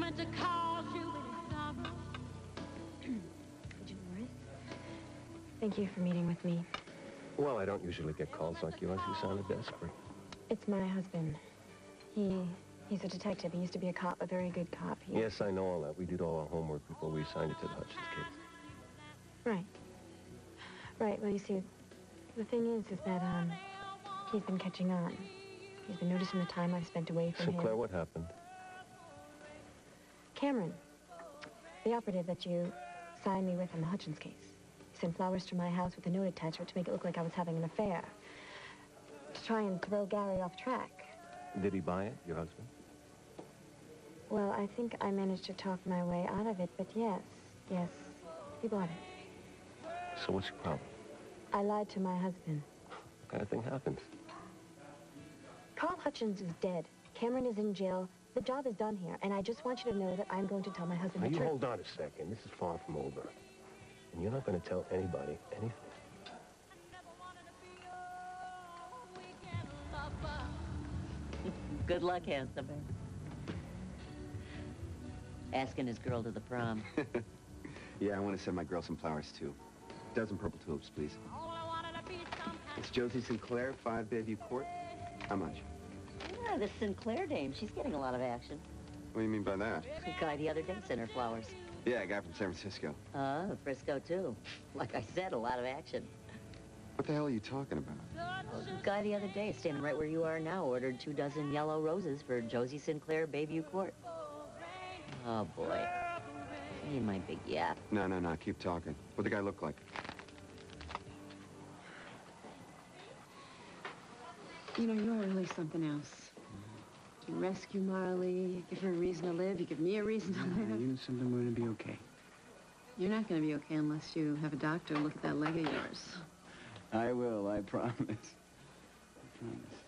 woman to call you when it's sorrow. Dolores, thank you for meeting with me. Well, I don't usually get calls like yours. You sounded desperate. It's my husband. He's a detective. He used to be a cop, a very good cop. Yes, I know all that. We did all our homework before we assigned you to the Hutchins case. Right. Right. Well, you see, the thing is that, he's been catching on. He's been noticing the time I've spent away from him. So, Claire, what happened? Cameron, the operative that you signed me with on the Hutchins case, he sent flowers to my house with a note attached to it to make it look like I was having an affair. To try and throw Gary off track. Did he buy it, your husband? Well, I think I managed to talk my way out of it, but yes, he bought it. So what's your problem? I lied to my husband. What kind of thing happens? Carl Hutchins is dead. Cameron is in jail. The job is done here, and I just want you to know that I'm going to tell my husband Now, the you truth. hold on a second. This is far from over. And you're not going to tell anybody anything. Good luck, handsome. Asking his girl to the prom. Yeah, I want to send my girl some flowers, too. A dozen purple tulips, please. It's Josie Sinclair, 5 Bayview Court. How much? Yeah, this Sinclair dame, she's getting a lot of action. What do you mean by that? The guy the other day sent her flowers. Yeah, a guy from San Francisco. Frisco, too. Like I said, a lot of action. What the hell are you talking about? Well, the guy the other day, standing right where you are now, ordered 2 dozen yellow roses for Josie Sinclair, Bayview Court. Oh, boy. You my big yap. No, keep talking. What'd the guy look like? You know, you're really something else. You rescue Marley, you give her a reason to live, you give me a reason to live. You know something, we're gonna be okay. You're not gonna be okay unless you have a doctor look at that leg of yours. I will, I promise. I promise.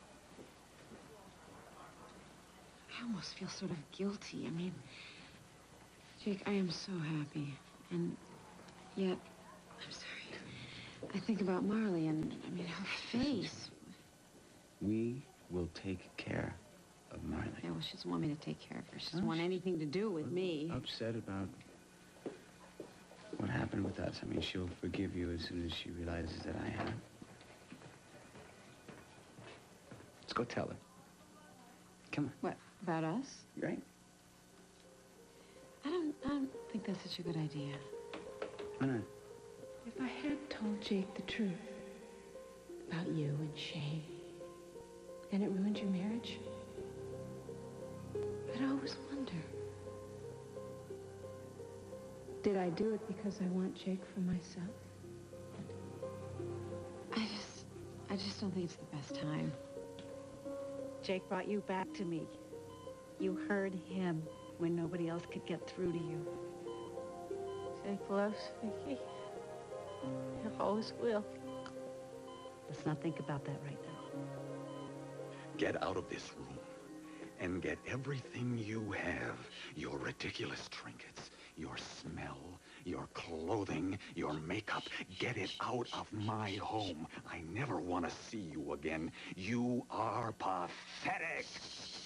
I almost feel sort of guilty. I mean, Jake, I am so happy. And yet, I'm sorry. I think about Marley and, I mean, her face. We will take care of Marley. Yeah, well, she doesn't want me to take care of her. She doesn't want anything to do with me. Upset about what happened with us. I mean, she'll forgive you as soon as she realizes that I have. Let's go tell her. Come on. What, about us? Right? I don't think that's such a good idea. Why not? If I had told Jake the truth about you and Shay, and it ruined your marriage, I'd always wonder. Did I do it because I want Jake for myself? I just don't think it's the best time. Jake brought you back to me. You heard him when nobody else could get through to you. Jake loves Vicky. He always will. Let's not think about that right now. Get out of this room and get everything you have. Your ridiculous trinkets, your smell, your clothing, your makeup. Get it out of my home. I never want to see you again. You are pathetic.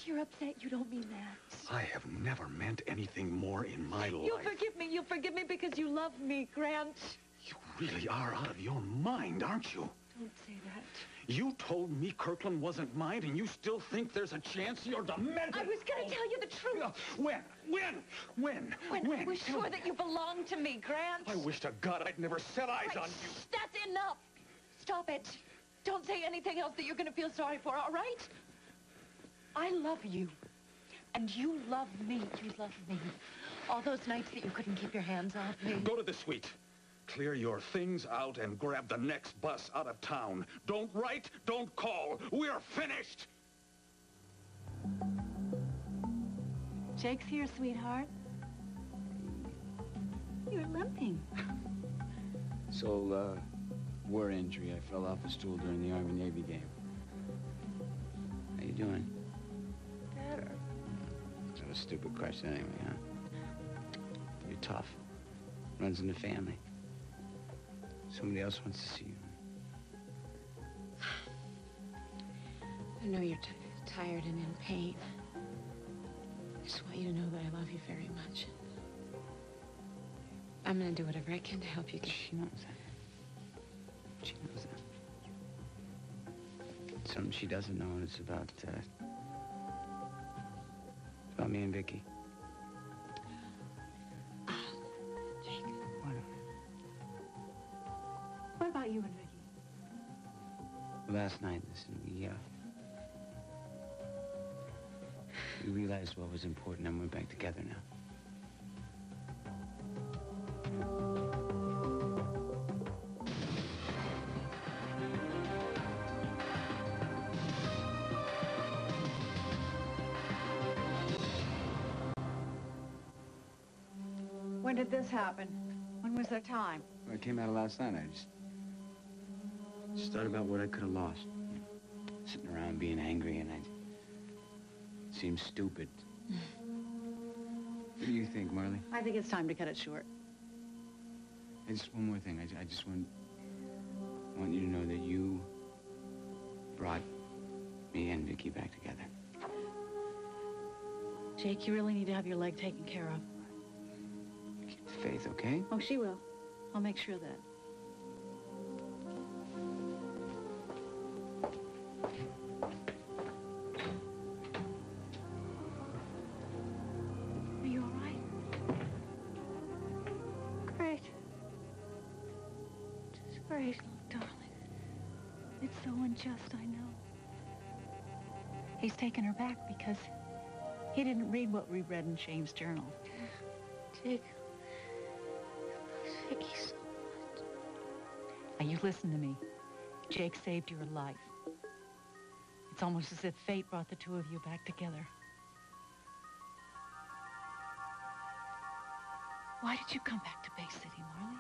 You're upset. You don't mean that. I have never meant anything more in my life. You forgive me. You forgive me because you love me, Grant. You really are out of your mind, aren't you? Don't say that. You told me Kirkland wasn't mine, and you still think there's a chance you're demented. I was going to tell you the truth. When? When I was sure that you belonged to me, Grant. I wish to God I'd never set eyes on you. That's enough. Stop it. Don't say anything else that you're going to feel sorry for, all right? I love you. And you love me. You love me. All those nights that you couldn't keep your hands off me. Go to the suite. Clear your things out and grab the next bus out of town. Don't write, don't call. We're finished. Jake's here, sweetheart. You're limping. So, war injury. I fell off a stool during the Army-Navy game. How you doing? Better. That's a stupid question anyway, huh? You're tough. Runs in the family. Somebody else wants to see you. I know you're tired and in pain. just want you to know that I love you very much. I'm gonna do whatever I can to help you get... She knows that. She knows that. Something she doesn't know, and it's about me and Vicky. Jake. What about you and Vicky? Last night, listen, we realized what was important, and we're back together now. When did this happen? When was their time? When it came out of last night, I just thought about what I could have lost. Sitting around being angry, and it seemed stupid. What do you think, Marley? I think it's time to cut it short. Hey, just one more thing. I just want you to know that you brought me and Vicky back together. Jake, you really need to have your leg taken care of. Keep the faith, okay? Oh, she will. I'll make sure of that. Are you all right? Great. Just great, darling. It's so unjust, I know. He's taken her back because he didn't read what we read in Shane's journal. Jake. Thank you so much. Now, you listen to me. Jake saved your life. It's almost as if fate brought the two of you back together. Why did you come back to Bay City, Marley?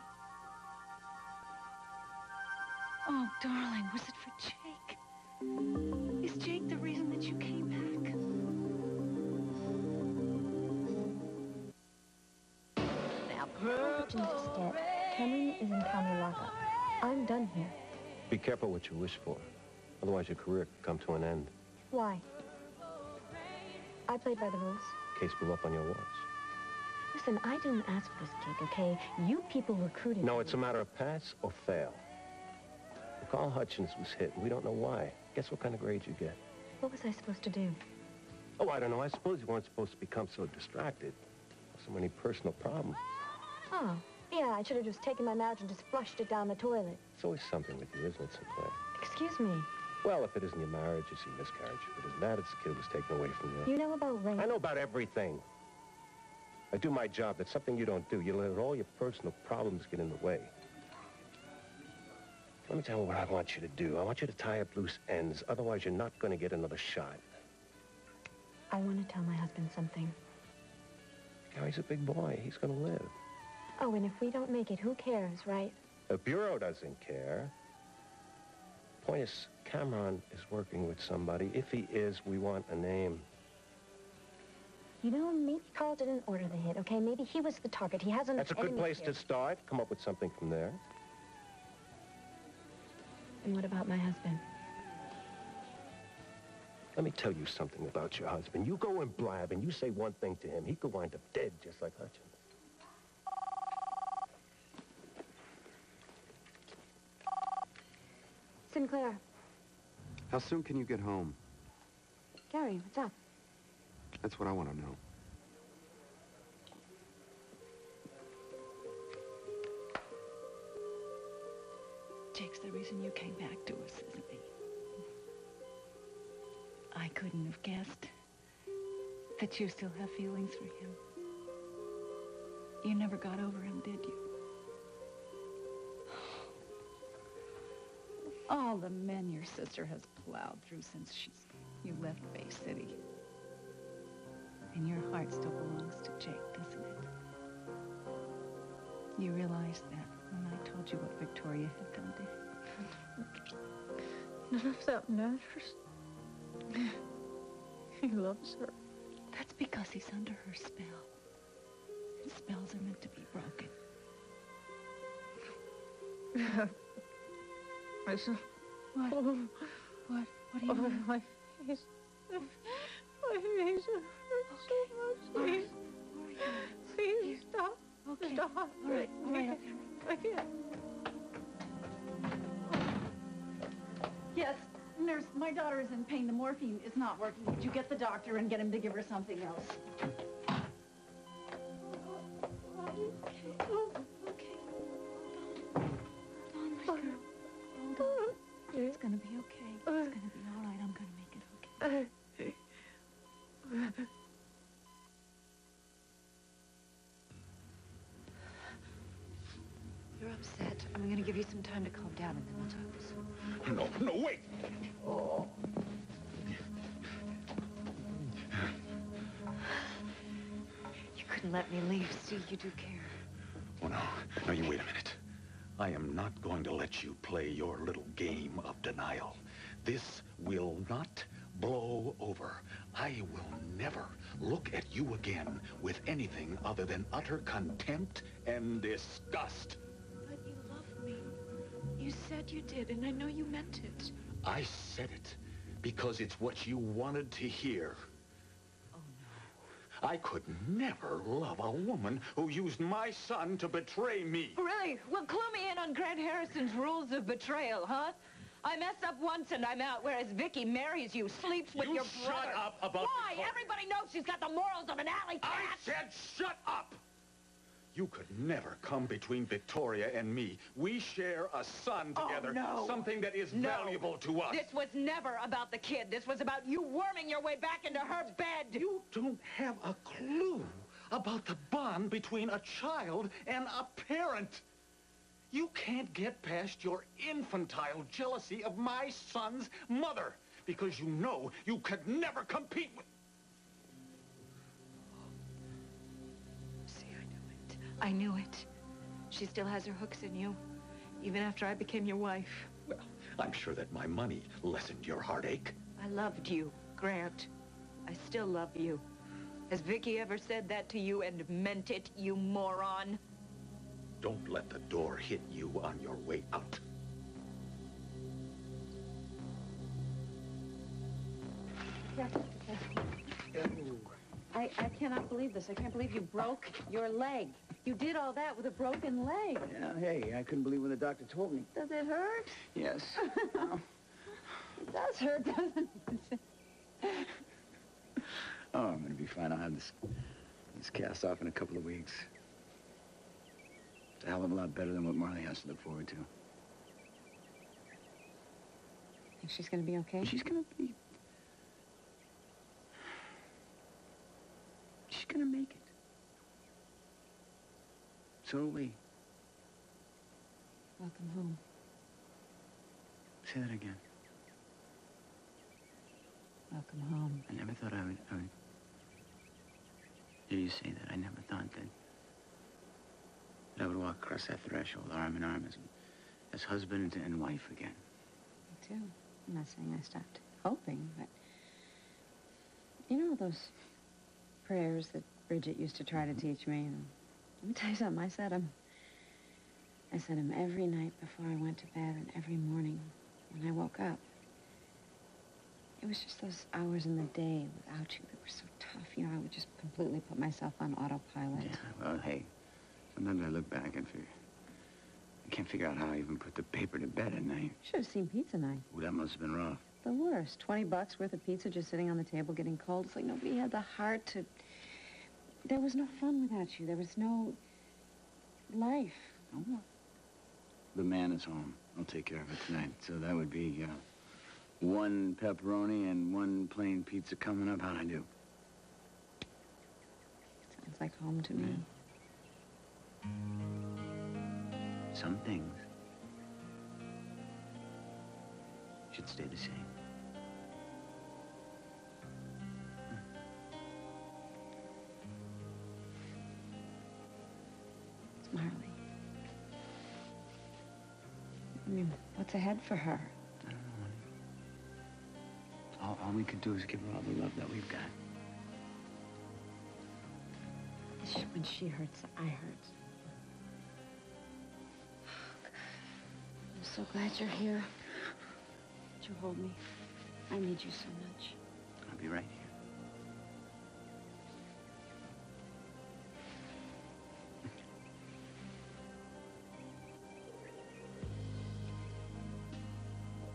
Oh, darling, was it for Jake? Is Jake the reason that you came back? Hutchins is dead. Cameron is in county lockup. I'm done here. Be careful what you wish for. Otherwise, your career could come to an end. Why? I played by the rules. Case blew up on your watch. Listen, I didn't ask for this gig, okay? You people recruited No, me. it's a matter of pass or fail. Carl Hutchins was hit, and we don't know why. Guess what kind of grade you get? What was I supposed to do? Oh, I don't know. I suppose you weren't supposed to become so distracted. So many personal problems. Oh, yeah, I should have just taken my marriage and just flushed it down the toilet. It's always something with you, isn't it, Sinclair? Excuse me. Well, if it isn't your marriage, you see miscarriage. If it isn't that, it's the kid was taken away from you. You know about rape? I know about everything. I do my job. That's something you don't do. You let all your personal problems get in the way. Let me tell you what I want you to do. I want you to tie up loose ends. Otherwise, you're not going to get another shot. I want to tell my husband something. Gary's a big boy. He's going to live. Oh, and if we don't make it, who cares, right? The Bureau doesn't care. Point is, Cameron is working with somebody. If he is, we want a name. You know, maybe Carl didn't order the hit, okay? Maybe he was the target. He hasn't... That's a good place to start. Come up with something from there. And what about my husband? Let me tell you something about your husband. You go and blab, and you say one thing to him. He could wind up dead, just like Hutchins. Sinclair. How soon can you get home? Gary, what's up? That's what I want to know. Jake's the reason you came back to us, isn't he? I couldn't have guessed that you still have feelings for him. You never got over him, did you? All the men your sister has plowed through since you left Bay City. And your heart still belongs to Jake, doesn't it? You realized that when I told you what Victoria had done to him. None of that matters. He loves her. That's because he's under her spell. And spells are meant to be broken. Listen. What? Oh, What? What do you mean? my face. My face hurts so much. my daughter is in pain. The morphine is not working. Would you get the doctor and get him to give her something else? It's gonna be okay. It's gonna be all right. I'm gonna make it okay. You're upset. I'm gonna give you some time to calm down, and then we'll talk this over. No, wait! Oh. You couldn't let me leave. See, you do care. Oh, no, you wait a minute. I am not going to let you play your little game of denial. This will not blow over. I will never look at you again with anything other than utter contempt and disgust. But you love me. You said you did, and I know you meant it. I said it because it's what you wanted to hear. Oh, no. I could never love a woman who used my son to betray me. Really? Well, clue me in on Grant Harrison's rules of betrayal, huh? I mess up once and I'm out, whereas Vicky marries you, sleeps with your brother. Shut up about Why? Victoria. Everybody knows she's got the morals of an alley cat. I said shut up! You could never come between Victoria and me. We share a son together. Oh, no. Something that is No. valuable to us. This was never about the kid. This was about you worming your way back into her bed. You don't have a clue about the bond between a child and a parent. You can't get past your infantile jealousy of my son's mother because you know you could never compete with... See, I knew it. She still has her hooks in you, even after I became your wife. Well, I'm sure that my money lessened your heartache. I loved you, Grant. I still love you. Has Vicky ever said that to you and meant it, you moron? Don't let the door hit you on your way out. I cannot believe this. I can't believe you broke your leg. You did all that with a broken leg. Yeah, hey, I couldn't believe when the doctor told me. Does it hurt? Yes. It does hurt, doesn't it? Oh, I'm gonna be fine. I'll have this cast off in a couple of weeks. It's a hell of a lot better than what Marley has to look forward to. Think she's gonna be okay? She's gonna make it. So are we. Welcome home. Say that again. Welcome home. I never thought I would hear you say that. I never thought that I would walk across that threshold arm in arm as husband and wife again. Me too. I'm not saying I stopped hoping, but you know those prayers that Bridget used to try to teach me? Let me tell you something. I said them every night before I went to bed and every morning when I woke up. It was just those hours in the day without you that were so tough. You know, I would just completely put myself on autopilot. Yeah, well, hey, sometimes I look back and figure, I can't figure out how I even put the paper to bed at night. Should have seen pizza night. Well, that must have been rough. The worst. $20 worth of pizza just sitting on the table getting cold. It's like nobody had the heart to... There was no fun without you. There was no life. Oh. The man is home. I'll take care of it tonight. So that would be, one pepperoni and one plain pizza coming up. How'd I do? Sounds like home to me. Some things should stay the same. It's Marley. I mean, what's ahead for her? I don't know, honey. All we could do is give her all the love that we've got. When she hurts, I hurt. I'm so glad you're here. That you hold me. I need you so much. I'll be right here.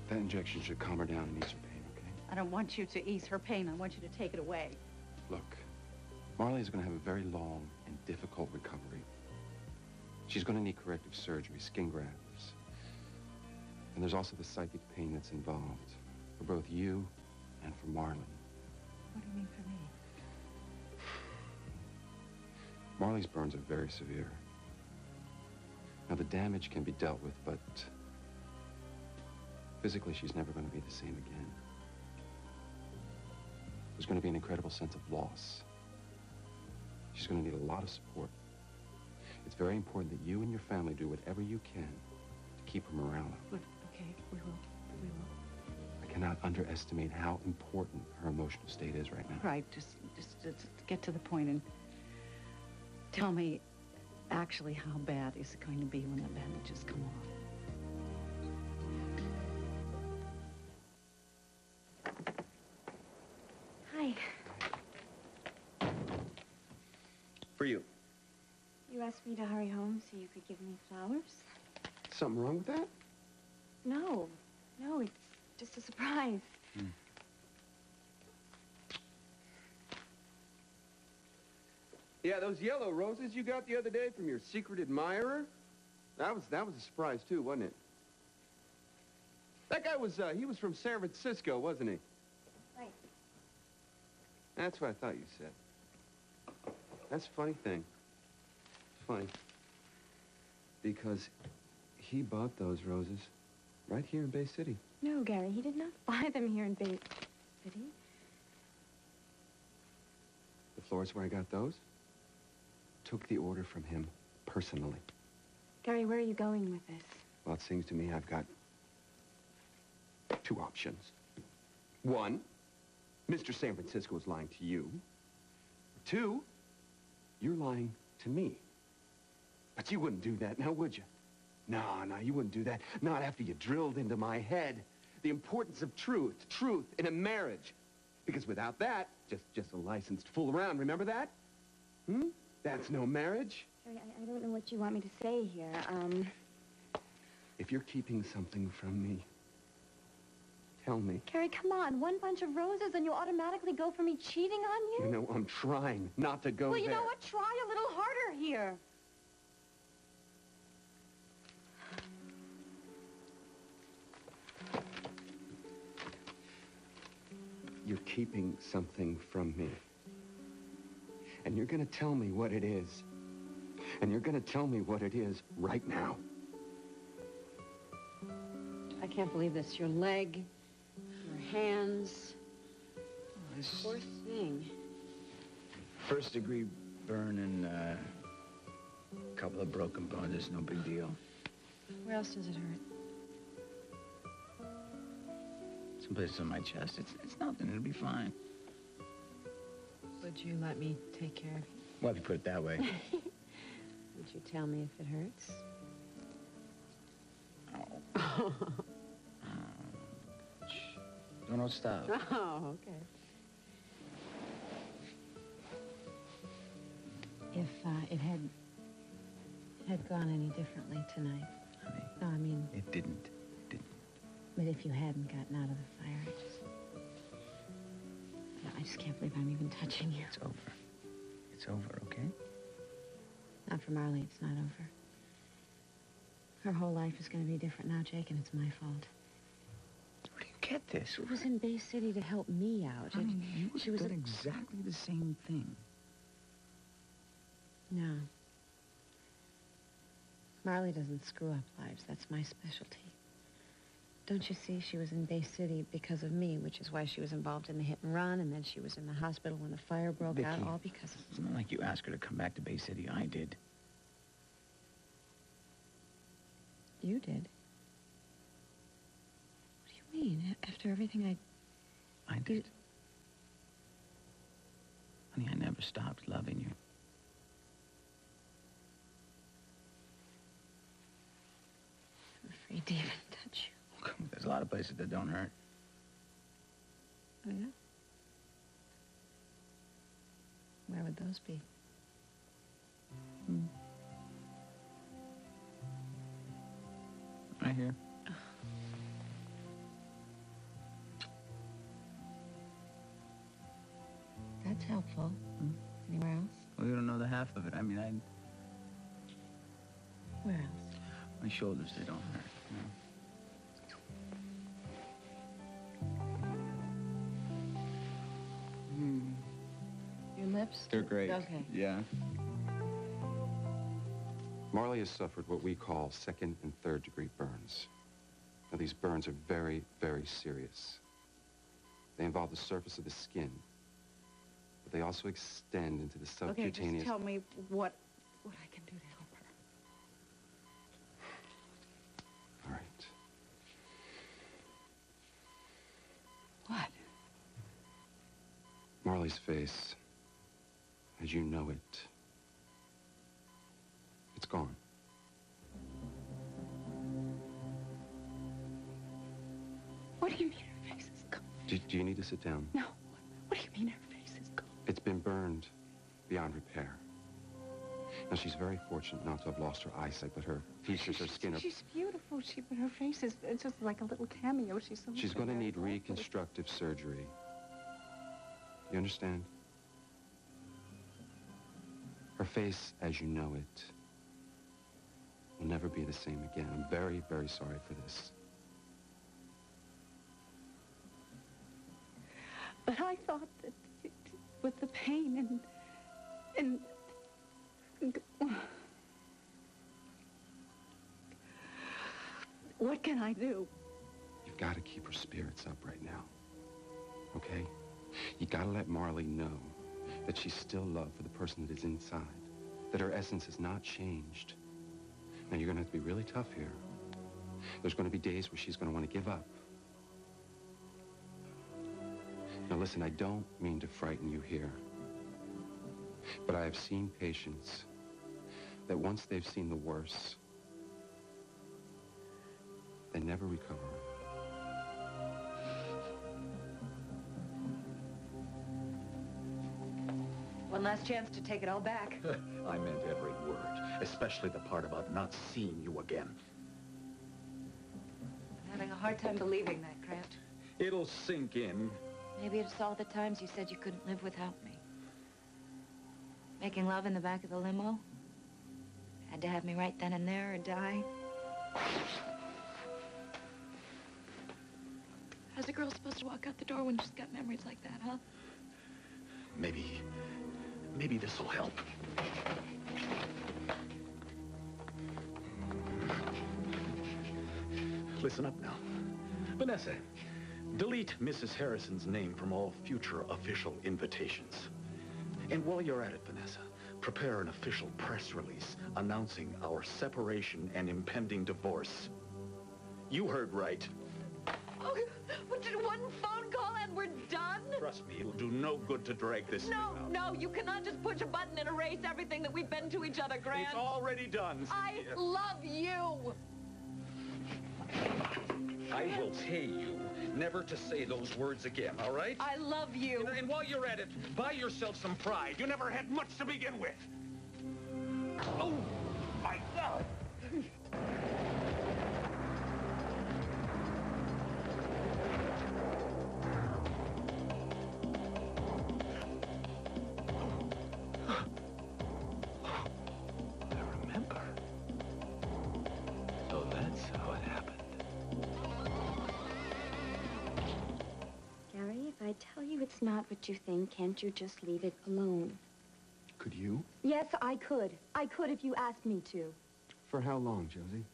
That injection should calm her down and ease her pain. I don't want you to ease her pain. I want you to take it away. Look, Marley's going to have a very long and difficult recovery. She's going to need corrective surgery, skin grafts. And there's also the psychic pain that's involved for both you and for Marley. What do you mean for me? Marley's burns are very severe. Now, the damage can be dealt with, but physically, she's never going to be the same again. There's going to be an incredible sense of loss. She's going to need a lot of support. It's very important that you and your family do whatever you can to keep her morale up. Look, okay, we will. We will. I cannot underestimate how important her emotional state is right now. Right, just get to the point and tell me actually how bad is it going to be when the bandages come off. Hi. For you. You asked me to hurry home so you could give me flowers? Something wrong with that? No. No, it's just a surprise. Yeah, those yellow roses you got the other day from your secret admirer, that was a surprise too, wasn't it? That guy was, he was from San Francisco, wasn't he? Right. That's what I thought you said. That's a funny thing. Funny. Because he bought those roses right here in Bay City. No, Gary, he did not buy them here in Bay City. The florist where I got those took the order from him personally. Gary, where are you going with this? Well, it seems to me I've got two options. One, Mr. San Francisco is lying to you. Two, you're lying to me. But you wouldn't do that now, would you? No, you wouldn't do that. Not after you drilled into my head the importance of truth in a marriage. Because without that, just a license to fool around, remember that? That's no marriage. Gary, I don't know what you want me to say here. If you're keeping something from me, tell me. Gary, come on. One bunch of roses and you automatically go for me cheating on you? You know, I'm trying not to go Well, you there. know what? Try a little harder here. You're keeping something from me. And you're going to tell me what it is. And you're going to tell me what it is right now. I can't believe this. Your leg, your hands. This Poor thing. first-degree burn and a couple of broken bones. It's no big deal. Where else does it hurt? Someplace on my chest. It's nothing. It'll be fine. Would you let me take care of you? Well, if you put it that way. Would you tell me if it hurts? Ow. Don't stop. Oh, okay. If it had gone any differently tonight. Honey, No, I mean, it didn't. but if you hadn't gotten out of the fire, I just can't believe I'm even touching you. It's over. It's over, okay? Not for Marley, it's not over. Her whole life is going to be different now, Jake, and it's my fault. Where do you get this? She was in Bay City to help me out. Honey, you she was did exactly the same thing. No. Marley doesn't screw up lives. That's my specialty. Don't you see? She was in Bay City because of me, which is why she was involved in the hit and run, and then she was in the hospital when the fire broke out, Vicky, all because of... It's not like you asked her to come back to Bay City. I did. You did? What do you mean? After everything I did. Honey, I never stopped loving you. I'm afraid to even touch you. There's a lot of places that don't hurt. Oh, yeah? Where would those be? Right here. It's helpful. Anywhere else? Well, you don't know the half of it. I mean, Where else? my shoulders, they don't hurt. You know? Your lips? They're great. Okay. Yeah. Marley has suffered what we call second and third degree burns. Now, these burns are very, very serious. They involve the surface of the skin, but they also extend into the Okay, subcutaneous... just tell me what I can do to help her. All right. What? Marley's face, as you know it, it's gone. What do you mean her face is gone? Do you need to sit down? No. What do you mean her face is gone? It's been burned beyond repair. Now, she's very fortunate not to have lost her eyesight, but her features, her skin are... She's beautiful, but her face is it's just like a little cameo. She's going to need reconstructive surgery. You understand? Her face, as you know it, will never be the same again. I'm very, very sorry for this. But I thought that with the pain and what can I do? You've got to keep her spirits up right now, okay? You got to let Marley know that she's still loved for the person that is inside, that her essence has not changed. Now, you're going to have to be really tough here. There's going to be days where she's going to want to give up. Now, listen, I don't mean to frighten you here, but I have seen patients that once they've seen the worst, they never recover. One last chance to take it all back. I meant every word, especially the part about not seeing you again. I'm having a hard time believing that, Grant. It'll sink in. Maybe it's all the times you said you couldn't live without me. Making love in the back of the limo. Had to have me right then and there or die. How's a girl supposed to walk out the door when she's got memories like that, huh? Maybe this'll help. Listen up now. Vanessa, delete Mrs. Harrison's name from all future official invitations. And while you're at it, Vanessa, prepare an official press release announcing our separation and impending divorce. You heard right. Oh, what did one phone call and we're done? Trust me, it'll do no good to drag this thing out. No, you cannot just push a button and erase everything that we've been to each other, Grant. It's already done. I love you. I will pay you never to say those words again, all right? I love you. And while you're at it, buy yourself some pride. You never had much to begin with. Oh, my God. I tell you it's not what you think, can't you just leave it alone? Could you? Yes, I could. I could if you asked me to. For how long, Josie?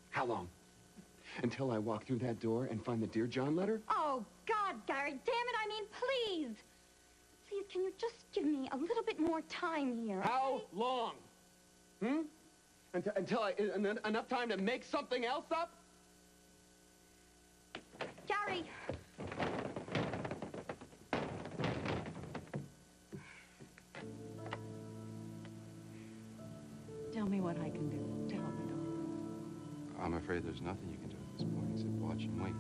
How long? Until I walk through that door and find the Dear John letter? Oh, God, Gary, damn it, I mean, please. Please, can you just give me a little bit more time here? How long? Until enough time to make something else up? Gary! Tell me what I can do. Tell me, darling. I'm afraid there's nothing you can do at this point except watch and wait.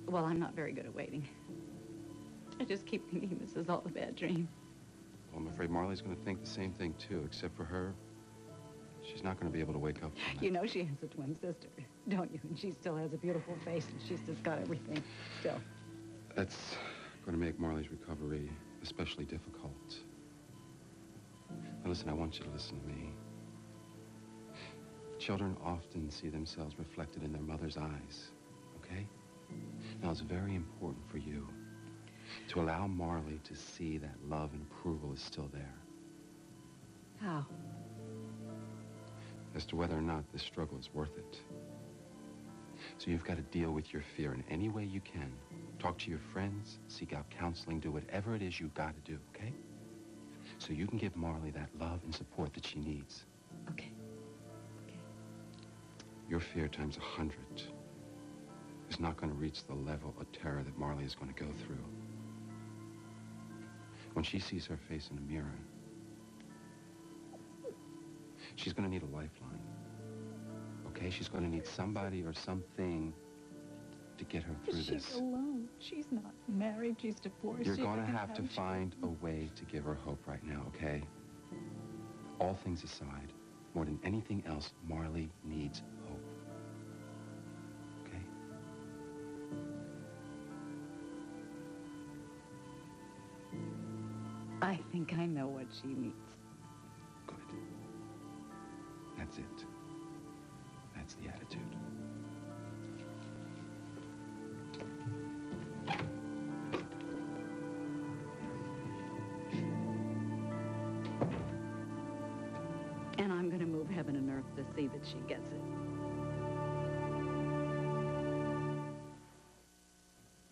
Well, I'm not very good at waiting. I just keep thinking this is all a bad dream. Well, I'm afraid Marley's going to think the same thing, too, except for her. She's not going to be able to wake up from that. You know she has a twin sister, don't you? And she still has a beautiful face, and she's just got everything still. That's going to make Marley's recovery especially difficult. Now listen, I want you to listen to me. Children often see themselves reflected in their mother's eyes, okay? Now it's very important for you to allow Marley to see that love and approval is still there. How? As to whether or not this struggle is worth it. So you've got to deal with your fear in any way you can. Talk to your friends, seek out counseling, do whatever it is you've got to do, okay? So you can give Marley that love and support that she needs. Okay. Okay. Your fear times 100 is not going to reach the level of terror that Marley is going to go through. When she sees her face in the mirror, she's going to need a lifeline. Okay? She's going to need somebody or something to get her through this. She's alone. She's not married. She's divorced. You're She going to doesn't have to find a way to give her hope right now, okay? All things aside, more than anything else, Marley needs hope. Okay? I think I know what she needs. Good. That's it. That's the attitude. And I'm going to move heaven and earth to see that she gets it.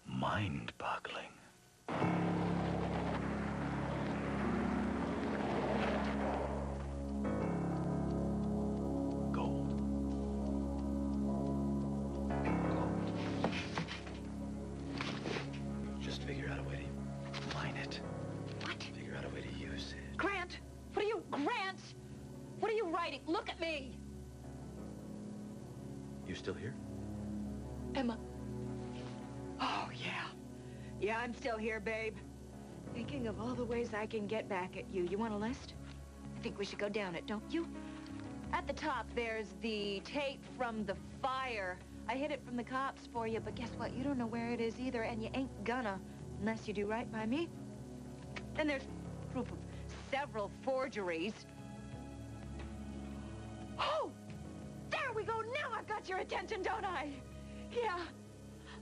Mind-boggling. Gold. Gold. Just figure out a way to mine it. What? Figure out a way to use it. Grant! Grant! What are you writing? Look at me! You still here? Emma. Oh, yeah. Yeah, I'm still here, babe. Thinking of all the ways I can get back at you. You want a list? I think we should go down it, don't you? At the top, there's the tape from the fire. I hid it from the cops for you, but guess what? You don't know where it is either, and you ain't gonna, unless you do right by me. Then there's proof of several forgeries. Oh! There we go! Now I've got your attention, don't I? Yeah.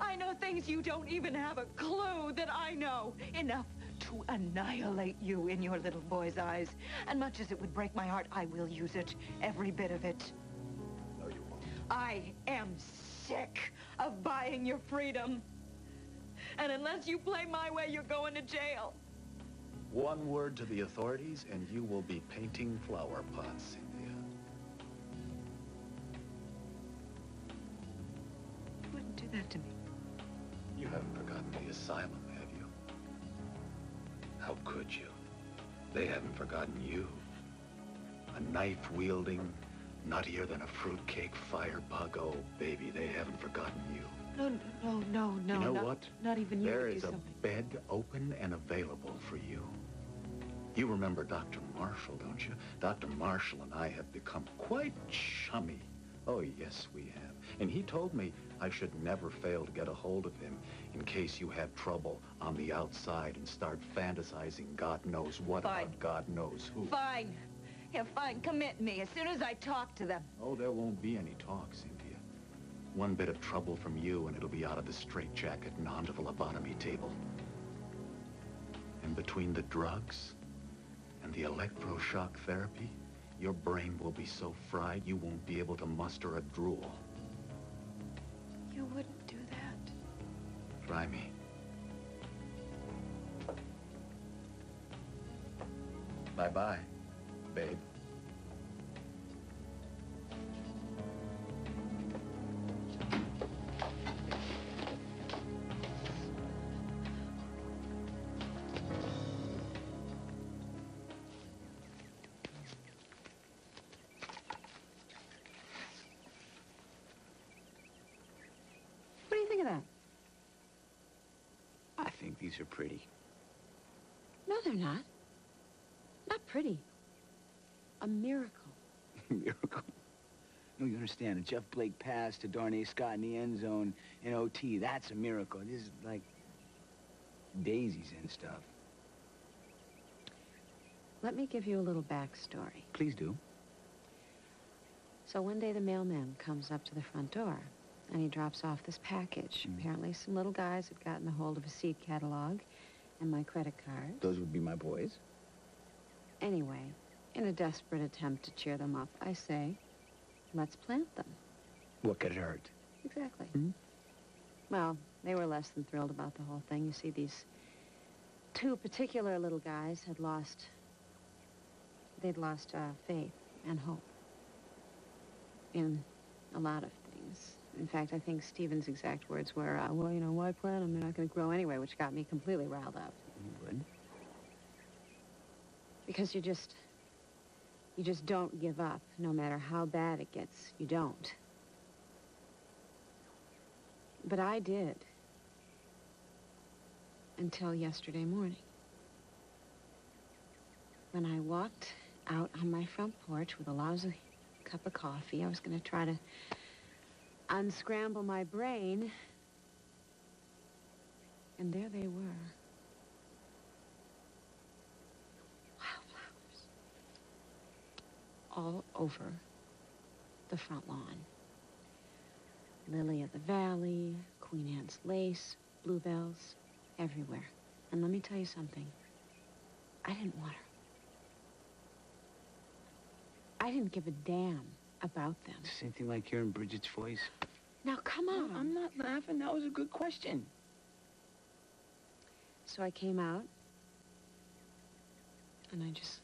I know things you don't even have a clue that I know. Enough to annihilate you in your little boy's eyes. And much as it would break my heart, I will use it. Every bit of it. No, you won't. I am sick of buying your freedom. And unless you play my way, you're going to jail. One word to the authorities, and you will be painting flower pots, Cynthia. You wouldn't do that to me. You haven't forgotten the asylum, have you? How could you? They haven't forgotten you. A knife-wielding, nuttier than a fruitcake firebug. Oh, baby, they haven't forgotten you. No. You know what? Not even you There would do is a something. bed open and available for you. You remember Dr. Marshall, don't you? Dr. Marshall and I have become quite chummy. Oh, yes, we have. And he told me I should never fail to get a hold of him in case you have trouble on the outside and start fantasizing God knows what Fine. about God knows who. Fine. Yeah, fine. Commit me as soon as I talk to them. Oh, there won't be any talk, Cynthia. One bit of trouble from you and it'll be out of the straitjacket and onto the lobotomy table. And between the drugs and the electroshock therapy, your brain will be so fried you won't be able to muster a drool. You wouldn't do that. Try me. Bye-bye, babe. What do you think of that? I think these are pretty. No, they're not. Not pretty. A miracle. Miracle. No, you understand. A Jeff Blake pass to Darnay Scott in the end zone in OT. That's a miracle. This is like... daisies and stuff. Let me give you a little backstory. Please do. So one day the mailman comes up to the front door, and he drops off this package. Apparently some little guys had gotten a hold of a seed catalog and my credit card. Those would be my boys. Anyway, in a desperate attempt to cheer them up, I say, let's plant them. What could it hurt? Exactly. Hmm? Well, they were less than thrilled about the whole thing. You see, these two particular little guys had lost... They'd lost faith and hope in a lot of things. In fact, I think Stephen's exact words were, well, you know, why plant them? They're not going to grow anyway, which got me completely riled up. You would? Because you just don't give up, no matter how bad it gets. You don't. But I did. Until yesterday morning. When I walked out on my front porch with a lousy cup of coffee, I was going to try to unscramble my brain. And there they were. Wildflowers. All over the front lawn. Lily of the Valley, Queen Anne's lace, bluebells, everywhere. And let me tell you something. I didn't water. I didn't give a damn about them. Same thing like hearing Bridget's voice. Now, come on. No, I'm not laughing. That was a good question. So I came out, and I just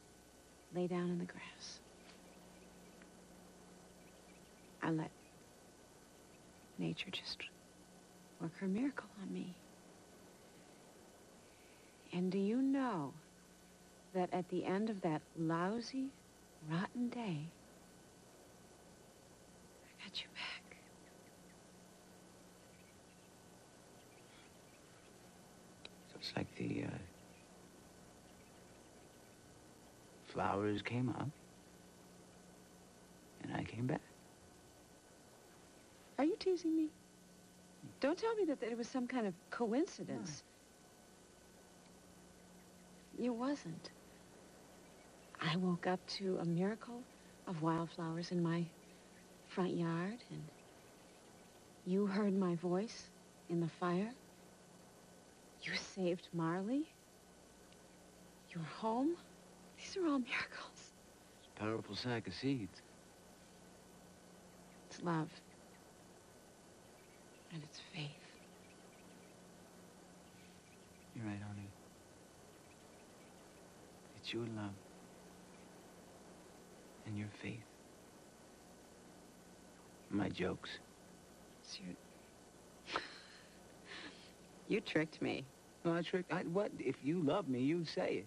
lay down in the grass. I let nature just work her miracle on me. And do you know that at the end of that lousy, rotten day, I got you back. So it's like the, flowers came up, and I came back. Are you teasing me? Don't tell me that it was some kind of coincidence. No. It wasn't. I woke up to a miracle of wildflowers in my front yard, and you heard my voice in the fire. You saved Marley. You're home. These are all miracles. It's a powerful sack of seeds. It's love. And it's faith. You're right, honey. It's your love. And your faith. My jokes. It's you tricked me. No, I tricked... What? If you love me, you'd say it.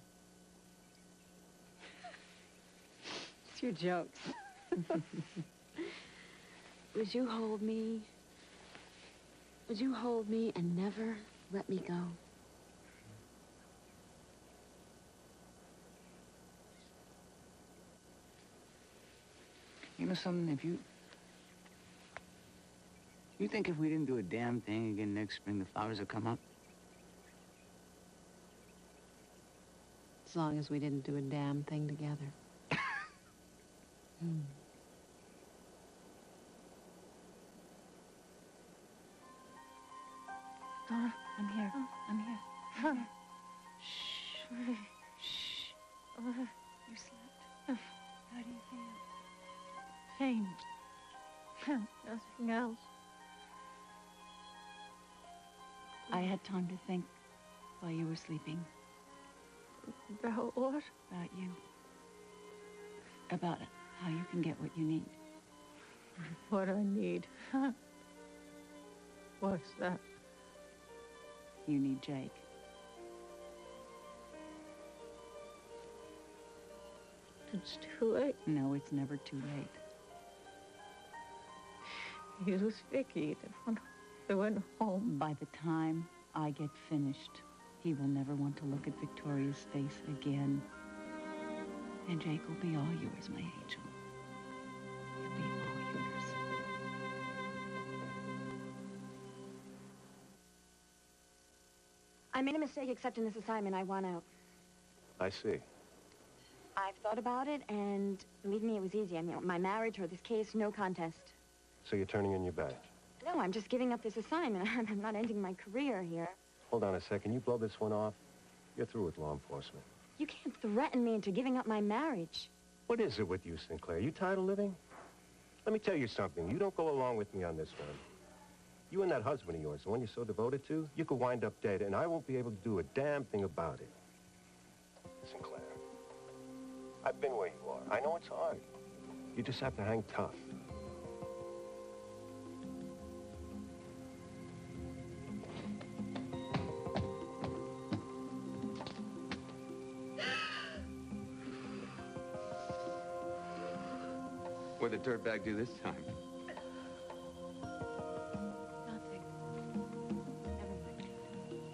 It's your jokes. Would you hold me? Would you hold me and never let me go? You know something? If you think if we didn't do a damn thing again next spring, the flowers will come up? As long as we didn't do a damn thing together. Donna, I'm here. I'm here. Shh. Shh. You slept. How do you feel? Faint. Nothing else. I had time to think while you were sleeping. About what? About you. About how you can get what you need. What I need? What's that? You need Jake. It's too late. No, it's never too late. He was Vicky. They went home. By the time I get finished, he will never want to look at Victoria's face again. And Jake will be all yours, my angel. He'll be all yours. I made a mistake accepting this assignment. I want out. I see. I've thought about it, and believe me, it was easy. I mean, my marriage or this case, no contest. So you're turning in your badge? No, I'm just giving up this assignment. I'm not ending my career here. Hold on a second. You blow this one off, you're through with law enforcement. You can't threaten me into giving up my marriage. What is it with you, Sinclair? You tired of living? Let me tell you something. You don't go along with me on this one. You and that husband of yours, the one you're so devoted to, you could wind up dead, and I won't be able to do a damn thing about it. Sinclair, I've been where you are. I know it's hard. You just have to hang tough. What'd the dirtbag do this time? Nothing. Never mind.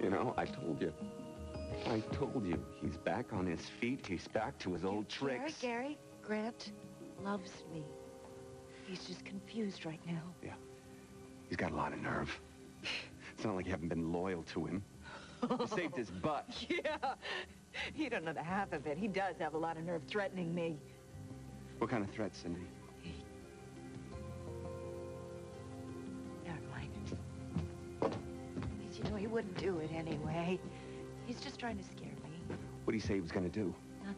You know, I told you. I told you. He's back on his feet. He's back to his old tricks. Gary, Grant loves me. He's just confused right now. Yeah. He's got a lot of nerve. It's not like you haven't been loyal to him. You saved his butt. Yeah. You don't know the half of it. He does have a lot of nerve threatening me. What kind of threat, Cindy? Never mind. Please, you know he wouldn't do it anyway. He's just trying to scare me. What'd he say he was gonna do? Nothing.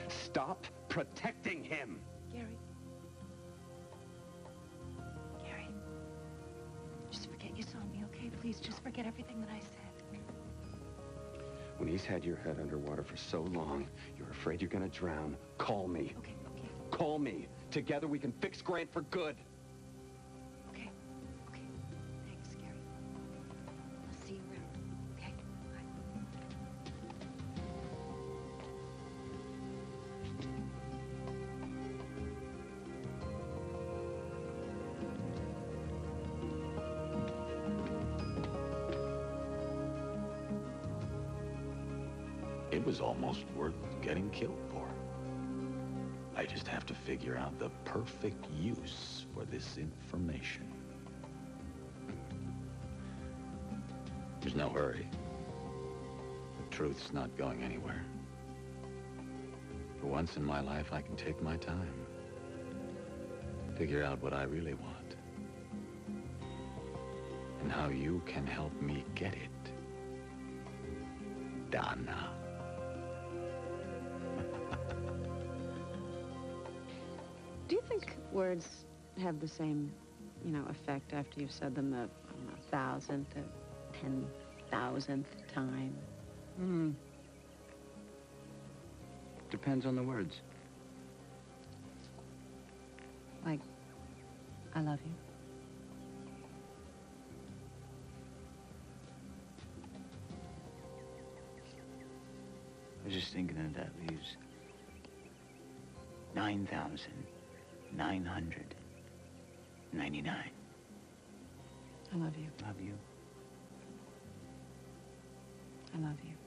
Stop protecting him! Gary. Gary. Just forget you saw me, okay? Please, just forget everything that I said. When he's had your head underwater for so long, you're afraid you're gonna drown. Call me. Okay, okay. Call me. Together we can fix Grant for good. Okay. Okay. Thanks, Gary. I'll see you around. Okay? Bye. It was almost worth getting killed for. I just have to figure out the perfect use for this information. There's no hurry. The truth's not going anywhere. For once in my life, I can take my time. Figure out what I really want. And how you can help me get it. Donna. Do you think words have the same, effect after you've said them the 1,000th, 10,000th time? Depends on the words. Like, I love you. I was just thinking that leaves 9,999. I love you. Love you. I love you.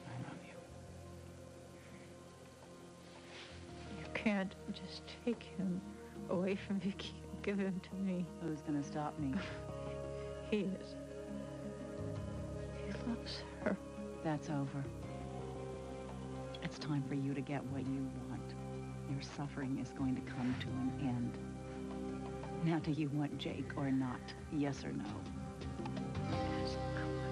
I love you. You can't just take him away from Vicky and give him to me. Who's gonna stop me? He is. He loves her. That's over. It's time for you to get what you want. Your suffering is going to come to an end. Now, do you want Jake or not? Yes or no? Yes, I want